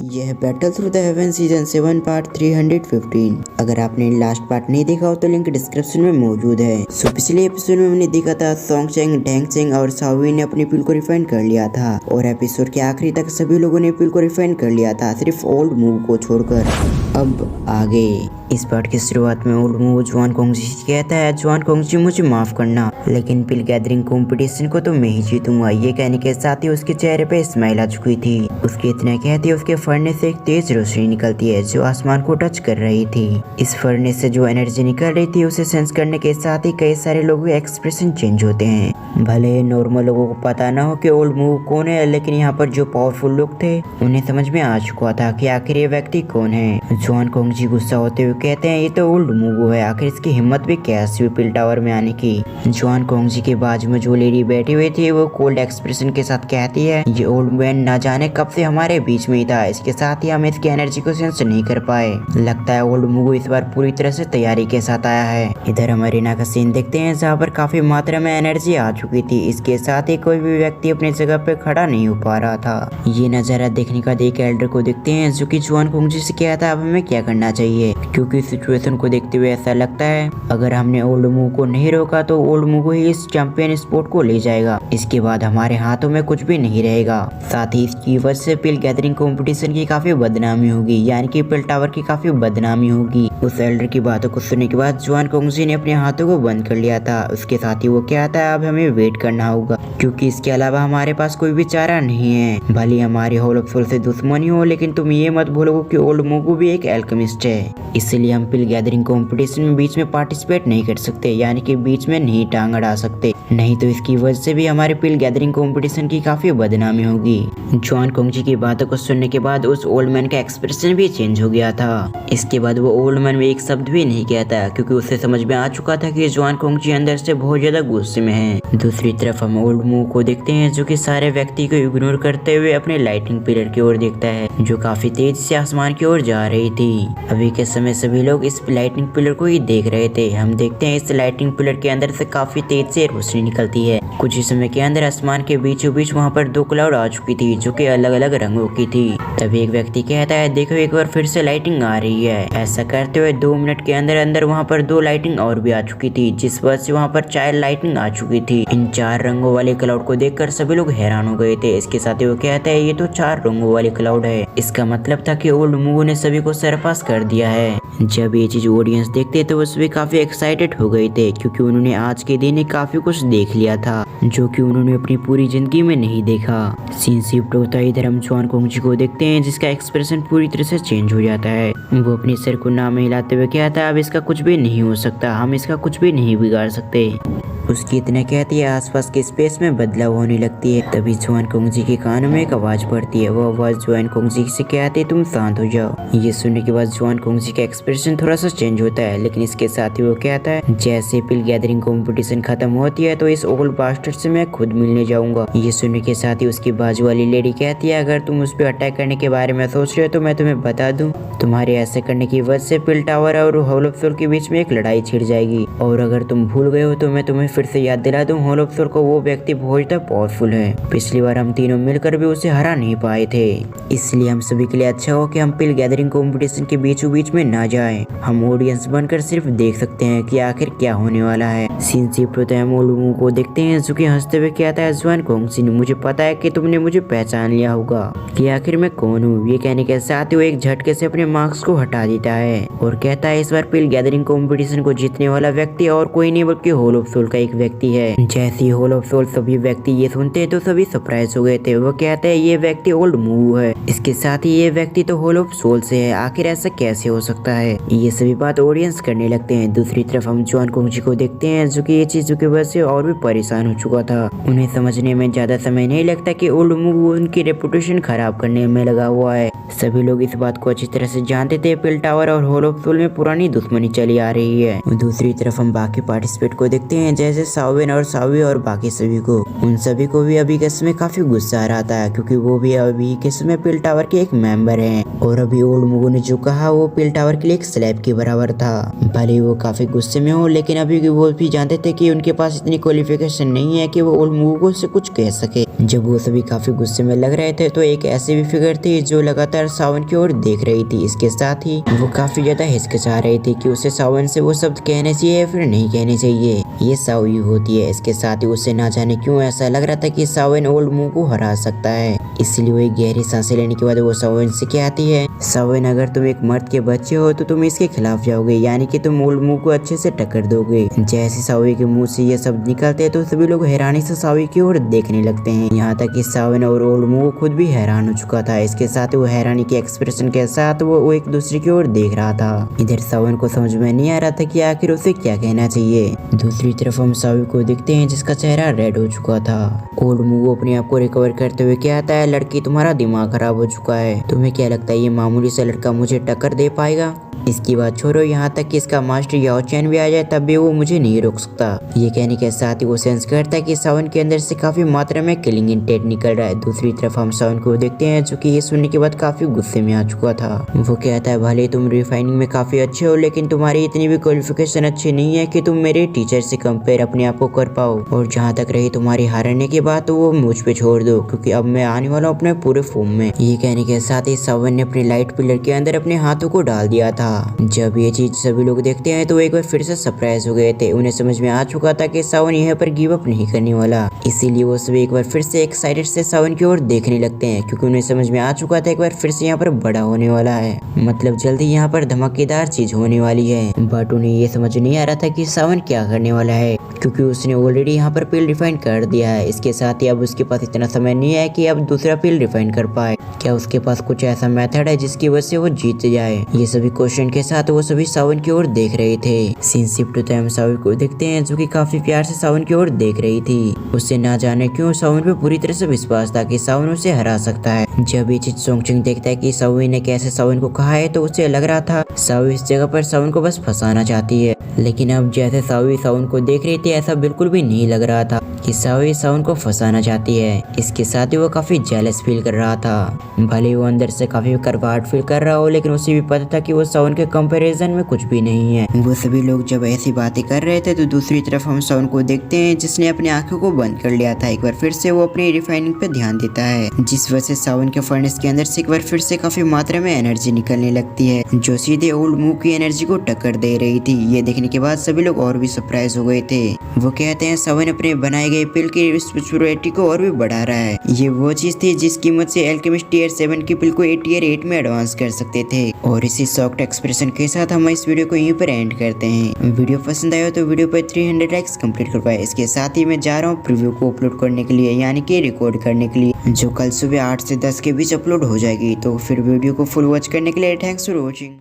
यह battle through the haven season 7 part 315। अगर आपने लास्ट पार्ट नहीं देखा हो तो लिंक डिस्क्रिप्शन में मौजूद है। सो पिछले एपिसोड में हमने देखा था सोंग चेंग, डेंग चेंग और सावी ने अपनी पिल को रिफाइन कर लिया था और एपिसोड के आखिरी तक सभी लोगों ने पिल को रिफाइन कर लिया था, सिर्फ ओल्ड मूव को छोड़कर। अब आगे इस पार्ट की शुरुआत में ओल्ड मूव जुआन कोंगजी से कहता है, जुआन कोंगजी मुझे माफ करना, लेकिन पिल गैदरिंग कंपटीशन को तो मैं ही जीतूंगा। ये कहने के साथ ही उसके चेहरे पे स्माइल आ चुकी थी। उसके इतना कहते उसके फर्नेस से एक तेज रोशनी निकलती है जो आसमान को टच कर रही थी। इस फर्नेस से जो एनर्जी निकल रही थी उसे सेंस करने के साथ ही कई सारे लोगों के एक्सप्रेशन चेंज होते हैं। भले नॉर्मल लोगों को पता ना हो कि ओल्ड मूव कौन है, लेकिन यहाँ पर जो पावरफुल लोग थे उन्हें समझ में आ चुका था कि आखिर ये व्यक्ति कौन है। जुआन कोंगजी गुस्सा होते हुए कहते हैं, ये तो ओल्ड मूव है, आखिर इसकी हिम्मत भी कैसी हुई पिल टावर में आने की। जुआन कोंगजी के बाजू में जो लेडी बैठी हुई थी वो कोल्ड एक्सप्रेशन के साथ कहती है, ये ओल्ड मैन ना जाने कब से हमारे बीच में ही था, इसके साथ ही हम इसकी एनर्जी को सेंस नहीं कर पाए। लगता है ओल्ड मूव इस बार पूरी तरह से तैयारी के साथ आया है। इधर हम अरीना का सीन देखते हैं जहाँ पर काफी मात्रा में एनर्जी आ चुकी थी। इसके साथ ही कोई भी व्यक्ति अपनी जगह पे खड़ा नहीं हो पा रहा था। ये नजारा देखने का देख एल्डर को देखते हैं जो कि जुआन कोंगजी से कहता है अब हमें क्या करना चाहिए, क्योंकि सिचुएशन को देखते हुए ऐसा लगता है अगर हमने ओल्ड मूव को नहीं रोका तो ओल्ड मूव ही इस चैंपियन स्पोर्ट को ले जाएगा। इसके बाद हमारे हाथों में कुछ भी नहीं रहेगा। साथ ही इसकी वजह से पिल गैदरिंग कंपटीशन की काफी बदनामी होगी, यानी कि पिल टावर की काफी बदनामी होगी। उस एल्डर की बातों को सुनने के बाद जुआन कोंगजी ने अपने हाथों को बंद कर लिया था। उसके साथ ही वो कहता है अब हमें वेट करना होगा, क्योंकि इसके अलावा हमारे पास कोई भी चारा नहीं है। भले हमारी होल ऑफ सोल से दुश्मनी हो, लेकिन तुम ये मत भूलो कि ओल्ड मूव भी एक एल्केमिस्ट है। इसलिए हम पिल गैदरिंग कंपटीशन में बीच में पार्टिसिपेट नहीं कर सकते, यानी कि बीच में नहीं टांग अड़ा सकते, नहीं तो इसकी वजह से भी हमारे पिल गैदरिंग कंपटीशन की काफी बदनामी होगी। जुआन कोंगजी की बातों को सुनने के बाद उस ओल्ड मैन का एक्सप्रेशन भी चेंज हो गया था। इसके बाद वो ओल्ड मैन एक शब्द भी नहीं कहता, क्योंकि उसे समझ में आ चुका था कि जुआन कोंगजी अंदर से बहुत ज्यादा गुस्से में है। दूसरी तरफ हम ओल्ड मूव को देखते हैं जो कि सारे व्यक्ति को इग्नोर करते हुए अपने लाइटिंग पिलर की ओर देखता है जो काफी तेज से आसमान की ओर जा रही थी। अभी के समय सभी लोग इस लाइटिंग पिलर को ही देख रहे थे। हम देखते हैं इस लाइटिंग पिलर के अंदर से काफी तेज से रोशनी निकलती है। कुछ ही समय के अंदर आसमान के बीचों बीच वहाँ पर दो क्लाउड आ चुकी थी जो कि अलग अलग रंगों की थी। तभी एक व्यक्ति कहता है, देखो एक बार फिर से लाइटिंग आ रही है। ऐसा करते हुए 2 मिनट के अंदर अंदर वहाँ पर 2 लाइटिंग और भी आ चुकी थी, जिस वजह से वहाँ पर 4 लाइटिंग आ चुकी थी। इन 4 रंगों वाले क्लाउड को देखकर सभी लोग हैरान हो गए थे। इसके साथ ही वो कहता है, ये तो 4 रंगों वाले क्लाउड है। इसका मतलब था कि ओल्ड मूव ने सभी को सरपास कर दिया है। जब ये चीज ऑडियंस देखते तो वो सभी काफी एक्साइटेड हो गए थे, क्योंकि उन्होंने आज के दिन काफी कुछ देख लिया था जो कि उन्होंने अपनी पूरी जिंदगी में नहीं देखा। सीन शिफ्ट होता है, इधर हम जुआन कोंगजी को देखते हैं जिसका एक्सप्रेशन पूरी तरह से चेंज हो जाता है। वो अपने सिर को ना हिलाते हुए कहता है, अब इसका कुछ भी नहीं हो सकता, हम इसका कुछ भी नहीं बिगाड़ सकते। उसकी इतने कहती है आसपास के स्पेस में बदलाव होने लगती है। तभी जुआन कोंगजी के कानों में एक आवाज पड़ती है। वो आवाज जुआन कोंगजी से कहती है, तुम शांत हो जाओ। ये सुनने के बाद जुआन कोंगजी का एक्सप्रेशन थोड़ा सा चेंज होता है, लेकिन इसके साथ ही वो कहता है, जैसे पिल गैदरिंग कंपटीशन खत्म होती है तो इस ओल्ड बास्टर्ड से मैं खुद मिलने जाऊंगा। ये सुनने के साथ ही उसकी बाजू वाली लेडी कहती है, अगर तुम उस पर अटैक करने के बारे में सोच रहे हो तो मैं तुम्हें बता दूं, तुम्हारे ऐसे करने की वजह से पिल टावर और होल ऑफ सोल के बीच में एक लड़ाई छिड़ जाएगी। और अगर तुम भूल गए हो तो मैं तुम्हें फिर से याद दिला दूं, होल ऑफ सोल को वो व्यक्ति बहुत ज्यादा पावरफुल है। पिछली बार हम तीनों मिलकर भी उसे हरा नहीं पाए थे, इसलिए हम सभी के लिए अच्छा हो कि हम पिल गैदरिंग कंपटीशन के बीचों बीच में ना जाएं। हम ऑडियंस बनकर सिर्फ देख सकते हैं कि आखिर क्या होने वाला है। सीन शिफ्ट होता है, हम ओल्ड मूव को देखते हैं जो कि हंसते हुए कहता है, जुआन कोंगजी, मुझे पता है कि तुमने मुझे पहचान लिया होगा कि आखिर मैं कौन हूँ। ये कहने के साथ ही वो एक झटके से अपने मार्क्स को हटा देता है और कहता है, इस बार पिल गैदरिंग कंपटीशन को जीतने वाला व्यक्ति और कोई नहीं बल्कि होल ऑफ सोल का एक व्यक्ति है। जैसे ही होल ऑफ सोल सभी व्यक्ति ये सुनते हैं तो सभी सरप्राइज हो गए थे। वो कहते हैं, ये व्यक्ति ओल्ड मूव है, इसके साथ ही ये व्यक्ति तो होल ऑफ सोल से है, आखिर ऐसा कैसे हो सकता है। ये सभी बात ऑडियंस करने लगते हैं। दूसरी तरफ हम जुआन कोंगजी को देखते हैं जो कि ये चीजों की वजह से और भी परेशान हो चुका था। उन्हें समझने में ज्यादा समय नहीं लगता कि ओल्ड मूव उनकी रेपुटेशन खराब करने में लगा हुआ है। सभी लोग इस बात को अच्छी तरह से जानते थे, पिल टावर और होल ऑफ सोल में पुरानी दुश्मनी चली आ रही है। दूसरी तरफ हम बाकी पार्टिसिपेट को देखते हैं। जैसे से सावन और सावी और बाकी सभी को, उन सभी को भी अभी के समय काफी गुस्सा आ रहा था, क्योंकि वो भी अभी के समय पिल टावर के एक मेंबर हैं और अभी ओल्ड मुगू ने जो कहा वो पिल टावर के लिए एक स्लैब के बराबर था। भले वो काफी गुस्से में हो, लेकिन अभी वो भी जानते थे कि उनके पास इतनी क्वालिफिकेशन नहीं है कि वो ओल्ड मुगू से कुछ कह सके। जब वो सभी काफी गुस्से में लग रहे थे तो एक ऐसी भी फिगर थी जो लगातार सावन की ओर देख रही थी। इसके साथ ही वो काफी ज्यादा हिचकिचा रही थी कि उसे सावन से वो शब्द कहने चाहिए या फिर नहीं कहने चाहिए। ये सावी होती है। इसके साथ ही उसे ना जाने क्यों ऐसा लग रहा था कि सावन ओल्ड मुगू को हरा सकता है। इसलिए वो एक गहरी सांसें लेने के बाद वो सावन से कहती है, सावन अगर तुम एक मर्द के बच्चे हो तो तुम इसके खिलाफ जाओगे, यानी कि तुम ओल्ड मुगू को अच्छे से टक्कर दोगे। जैसे सावी के मुंह से ये शब्द निकलते हैं तो सभी लोग हैरानी से सावी की ओर देखने लगते हैं। यहाँ तक कि सावन और ओल्ड मुगू खुद भी हैरान हो चुका था। इसके साथ वो हैरानी के एक्सप्रेशन के साथ वो एक दूसरे की ओर देख रहा था। इधर सावन को समझ में नहीं आ रहा था कि आखिर उसे क्या कहना चाहिए। दूसरी तरफ हम सावी को देखते हैं जिसका चेहरा रेड हो चुका था। ओल्ड मुगू अपने आप को रिकवर करते हुए कहता है, लड़की तुम्हारा दिमाग खराब हो चुका है, तुम्हें क्या लगता है ये मामूली सा लड़का मुझे टक्कर दे पाएगा? इसकी बात छोड़ो, यहाँ तक कि इसका मास्टर याओ चैन भी आ जाए तब भी वो मुझे नहीं रोक सकता। ये कहने के साथ ही वो सेंस करता है कि सावन के अंदर से काफी मात्रा में किलिंग इंटेंट निकल रहा है। दूसरी तरफ हम सावन को देखते हैं जो कि ये सुनने के बाद काफी गुस्से में आ चुका था। वो कहता है, भले तुम रिफाइनिंग में काफी अच्छे हो, लेकिन तुम्हारी इतनी भी क्वालिफिकेशन अच्छी नहीं है कि तुम मेरे टीचर से कंपेयर अपने आप को कर पाओ। और जहाँ तक रही तुम्हारी हारने की बात, तो वो मुझ पे छोड़ दो, क्योंकि अब मैं आने वाला हूँ अपने पूरे फॉर्म में। ये कहने के साथ ही सावन ने अपने लाइट पिलर के अंदर अपने हाथों को डाल दिया था। जब ये चीज सभी लोग देखते हैं तो एक बार फिर से सरप्राइज हो गए थे। उन्हें समझ में आ चुका था कि सावन यहाँ पर गिव अप नहीं करने वाला। इसीलिए वो सभी एक बार फिर से एक्साइटेड से सावन की ओर देखने लगते हैं, क्योंकि उन्हें समझ में आ चुका था एक बार फिर से यहाँ पर बड़ा होने वाला है, मतलब जल्दी यहाँ पर धमाकेदार चीज होने वाली है। बट उन्हें ये समझ नहीं आ रहा था कि सावन क्या करने वाला है, क्योंकि उसने ऑलरेडी यहाँ पर पिल रिफाइन कर दिया है। इसके साथ ही अब उसके पास इतना समय नहीं है कि अब दूसरा पिल रिफाइन कर पाए। क्या उसके पास कुछ ऐसा मेथड है जिसकी वजह से वो जीत जाए? ये सभी क्वेश्चन के साथ वो सभी सावन की ओर देख रहे थे। सीन शिफ्ट होता है, हम सावन को देखते हैं जो कि काफी प्यार से सावन की ओर देख रही थी। उससे ना जाने क्यों सावन पे पूरी तरह से विश्वास था कि सावन उसे हरा सकता है। जब ये चीज सोंगचिंग देखता है कि सावी ने कैसे सावन को कहा है, तो उसे लग रहा था सावी इस जगह पर सावन को बस फंसाना चाहती है। लेकिन अब जैसे सावी सावन को देख रही थी, ऐसा बिल्कुल भी नहीं लग रहा था कि सावी सावन को फंसाना चाहती है। इसके साथ ही वो काफी जेलस फील कर रहा था। भले वो अंदर से काफी करवाहट फील कर रहा हो, लेकिन उसे भी पता था कि वो सावन के कंपैरिजन में कुछ भी नहीं है। वो सभी लोग जब ऐसी बातें कर रहे थे तो दूसरी तरफ हम सावन को देखते हैं जिसने अपनी आंखों को बंद कर लिया था। एक बार फिर से वो अपनी रिफाइनिंग पे ध्यान देता है, जिस वजह से सावन के फर्नेस के अंदर से एक बार फिर से काफी मात्रा में एनर्जी निकलने लगती है, जो सीधे ओल्ड मुगू की एनर्जी को टक्कर दे रही थी। ये देखने के बाद सभी लोग और भी सरप्राइज हो गए थे। वो कहते हैं सावन अपने बनाए गए पिल की रिस्पॉन्सिबिलिटी को और भी बढ़ा रहा है। ये वो चीज थी जिस कीमत से अल्केमिस्ट टीयर 7 की पिल को टीयर 8 में एडवांस कर सकते थे। और इसी शॉक्ड एक्सप्रेशन के साथ हम इस वीडियो को यहीं पर एंड करते हैं। वीडियो पसंद आया तो वीडियो पर 300 लाइक्स कंप्लीट करवाए। इसके साथ ही मैं जा रहा हूँ प्रीव्यू को अपलोड करने के लिए, यानी कि रिकॉर्ड करने के लिए, जो कल सुबह 8 से 10 के बीच अपलोड हो जाएगी। तो फिर वीडियो को फुल वॉच करने के लिए थैंक्स फॉर वॉचिंग।